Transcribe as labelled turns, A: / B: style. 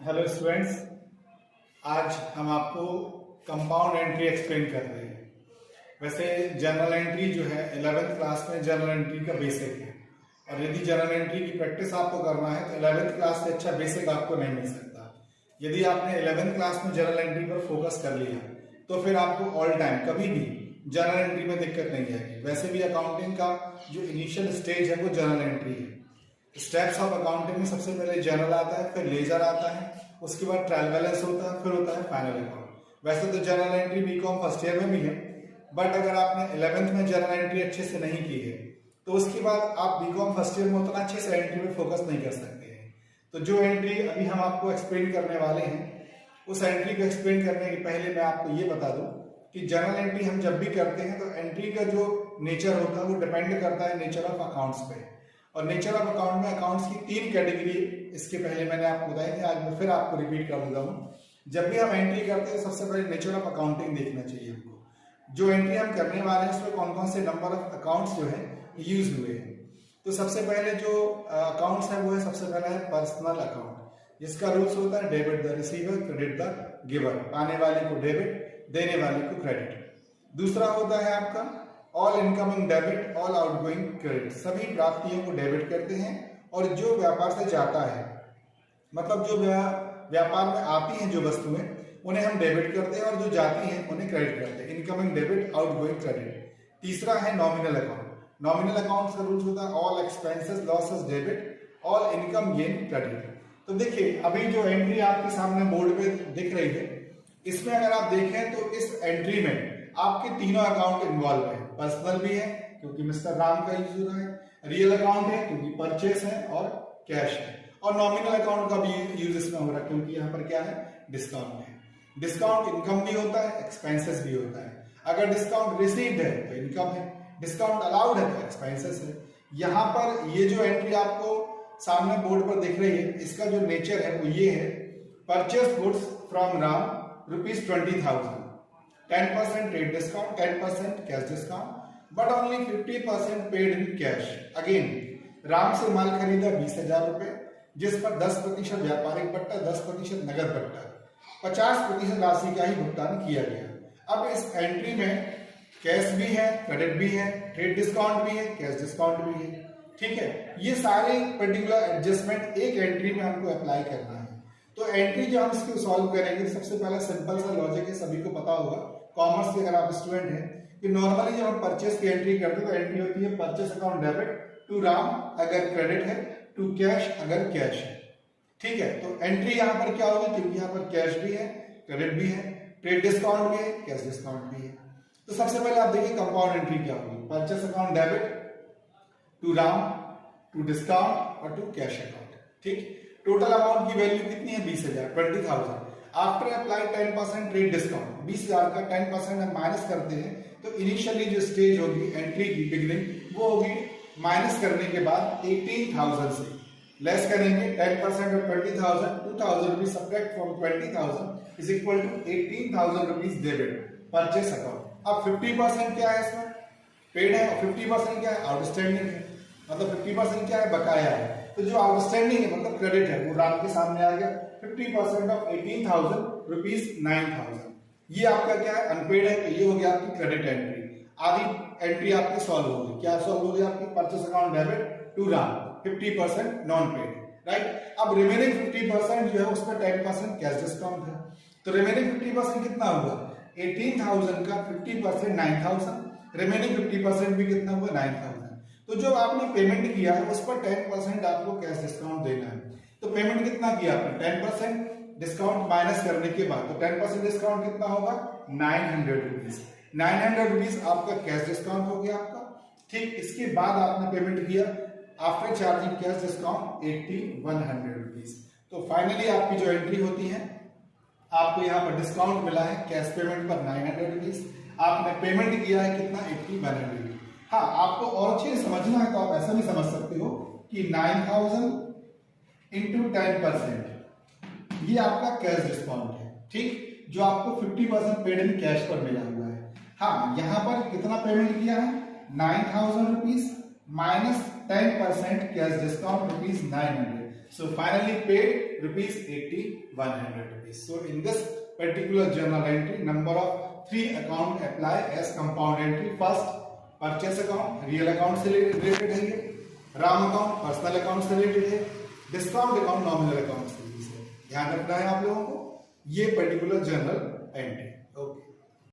A: Hello students, आज हम आपको कंपाउंड एंट्री एक्सप्लेन कर रहे हैं। वैसे जनरल एंट्री जो है 11th क्लास में जनरल एंट्री का बेसिक है, और यदि जनरल एंट्री की प्रैक्टिस आपको करना है तो 11th क्लास से अच्छा बेसिक आपको नहीं मिल सकता। यदि आपने 11th क्लास में जनरल एंट्री पर फोकस कर लिया तो फिर आपको ऑल टाइम कभी भी जनरल एंट्री में दिक्कत नहीं आएगी। वैसे भी अकाउंटिंग का जो इनिशियल स्टेज है वो जनरल एंट्री है। स्टेप्स ऑफ अकाउंटिंग में सबसे पहले जनरल आता है, फिर लेजर आता है, उसके बाद ट्रायल बैलेंस होता है, फिर होता है फाइनल अकाउंट। वैसे तो general entry BCom first year में भी है, बट अगर आपने 11th में जनरल एंट्री अच्छे से नहीं की है तो उसके बाद आप बीकॉम फर्स्ट ईयर में उतना अच्छे से एंट्री में फोकस नहीं कर सकते हैं। तो जो एंट्री अभी हम आपको एक्सप्लेन करने वाले हैं, उस एंट्री को एक्सप्लेन करने के पहले मैं आपको ये बता दूं कि जनरल एंट्री हम जब भी करते हैं तो एंट्री का जो नेचर होता है वो डिपेंड करता है नेचर ऑफ अकाउंट्स पे। और नेचर ऑफ अकाउंट में अकाउंट्स की 3 कैटेगरी, इसके पहले मैंने आपको बताई थी, आज मैं फिर आपको रिपीट कर देता हूँ। जब भी हम एंट्री करते हैं सबसे पहले नेचर ऑफ अकाउंटिंग देखना चाहिए हमको। जो एंट्री हम करने वाले हैं उसमें कौन कौन से नंबर ऑफ अकाउंट्स जो है यूज हुए हैं। तो सबसे पहले जो अकाउंट्स है वो है, सबसे पहला है पर्सनल अकाउंट, जिसका रूल्स होता है debit the receiver, credit the giver. पाने वाले को डेबिट, देने वाले को क्रेडिट। दूसरा होता है आपका all incoming debit, all outgoing credit. सभी प्राप्तियों को डेबिट करते हैं और जो व्यापार से जाता है, मतलब जो व्यापार में आती हैं जो वस्तुएं, उन्हें हम डेबिट करते हैं और जो जाती हैं उन्हें क्रेडिट करते हैं। Incoming debit, outgoing credit. तीसरा है नॉमिनल अकाउंट। नॉमिनल अकाउंट का रूल्स होता है all expenses losses debit, all income gain credit. तो देखिए अभी जो एंट्री आपके सामने बोर्ड पे दिख रही है, इसमें अगर आप देखें तो इस एंट्री में आपके तीनों अकाउंट इन्वॉल्व है। पर्सनल भी है क्योंकि मिस्टर राम का यूज हो रहा है, रियल अकाउंट है क्योंकि परचेस है और कैश है, और नॉमिनल अकाउंट का भी यूज इसमें हो रहा है क्योंकि यहाँ पर क्या है, डिस्काउंट है। डिस्काउंट इनकम भी होता है, एक्सपेंसेस भी होता है। अगर डिस्काउंट रिसीव्ड है तो इनकम है, डिस्काउंट अलाउड है तो एक्सपेंसेस है। यहाँ पर ये जो एंट्री आपको सामने बोर्ड पर दिख रही है, इसका जो नेचर है वो ये है, purchase goods from Ram ₹20,000, 10% trade discount, 10% cash discount, but only 50% paid in cash. Again, Ram से माल खरीदा 20,000 रुपए, जिस पर 10% व्यापारिक बट्टा, 10% नगद बट्टा, 50% राशि का ही भुगतान किया गया। अब इस एंट्री में कैश भी है, क्रेडिट भी है, ट्रेड डिस्काउंट भी है, कैश डिस्काउंट भी है। ठीक है, ये सारे पर्टिकुलर एडजस्टमेंट एक एंट्री में हमको अप्लाई करना है। तो एंट्री जो हम इसको सॉल्व करेंगे, सबसे पहला सिंपल सा लॉजिक है, सभी को पता होगा कॉमर्स के अगर आप स्टूडेंट हैं, कि नॉर्मली जब हम परचेस की एंट्री करते हैं तो एंट्री होती है purchase account debit to Ram अगर क्रेडिट है, टू कैश अगर कैश है। ठीक है, तो एंट्री यहाँ पर क्या होगी, क्योंकि यहाँ पर कैश भी है, क्रेडिट भी है, ट्रेड डिस्काउंट भी है, कैश डिस्काउंट भी है। तो सबसे पहले आप देखिए कंपाउंड एंट्री क्या होगी, purchase account debit to Ram, to discount और टू कैश अकाउंट। ठीक, टोटल अमाउंट की वैल्यू कितनी है, 20,000, 20,000। आफ्टर अप्लाई 10% ट्रेड डिस्काउंट, 20,000 का 10% हम माइनस करते हैं तो इनिशियली जो स्टेज होगी एंट्री की बिगिनिंग वो होगी माइनस करने के बाद 18,000 से लेस करेंगे 10% of 20,000, 2,000 rupees subtract from 20,000 is equal to 18,000 rupees debit purchase account. अब 50% क्या है इसमें, पेड है, और 50% क्या है, आउटस्टैंडिंग है। मतलब 50% क्या है, बकाया है। तो जो आउटस्टैंडिंग है मतलब क्रेडिट है, वो राम के सामने आ गया। 50% ऑफ 18,000 रुपीज 9,000, ये आपका क्या है, अनपेड है, तो ये हो गया आपकी क्रेडिट एंट्री। आधी एंट्री आपकी सॉल्व होगी। क्या सॉल्व होगी आपकी, purchase account debit to Ram, 50% non paid, right. अब रिमेनिंग 50% जो है उस पर 10% कैश डिस्काउंट है, तो रिमेनिंग 50% कितना हुआ, 18,000 का 50% 9,000, रिमेनिंग 50% भी कितना हुआ, 9,000। तो जो आपने पेमेंट किया है उस पर 10% आपको कैश डिस्काउंट देना है। तो पेमेंट कितना किया आपने, 10% डिस्काउंट माइनस करने के बाद, तो 10% डिस्काउंट कितना होगा, 900 रुपीज। 900 रुपीज आपका कैश डिस्काउंट हो गया आपका। ठीक, इसके बाद आपने पेमेंट किया after charging cash discount 8100 rupees. तो फाइनली आपकी जो एंट्री होती है, आपको यहाँ पर डिस्काउंट मिला है कैश पेमेंट पर 900 रुपीज, आपने पेमेंट किया है कितना, 8100 रुपीज। हाँ, आपको और अच्छे समझना है तो आप ऐसा भी समझ सकते हो कि 9,000 इंटू 10% ये आपका कैश डिस्काउंट है। ठीक, जो आपको 50% पेड इन कैश पर मिला हुआ है। हाँ, यहाँ पर कितना पेमेंट किया है, 9,000 rupees minus 10% cash discount ₹900। So finally paid rupees 80,100 rupees. So in this particular journal entry, number of 3 account apply as compound entry. First, purchase account, real account से related है ये. RAM account, personal account से related है. Discount account, nominal account से. ध्यान रखना है आप लोगों को ये particular journal entry.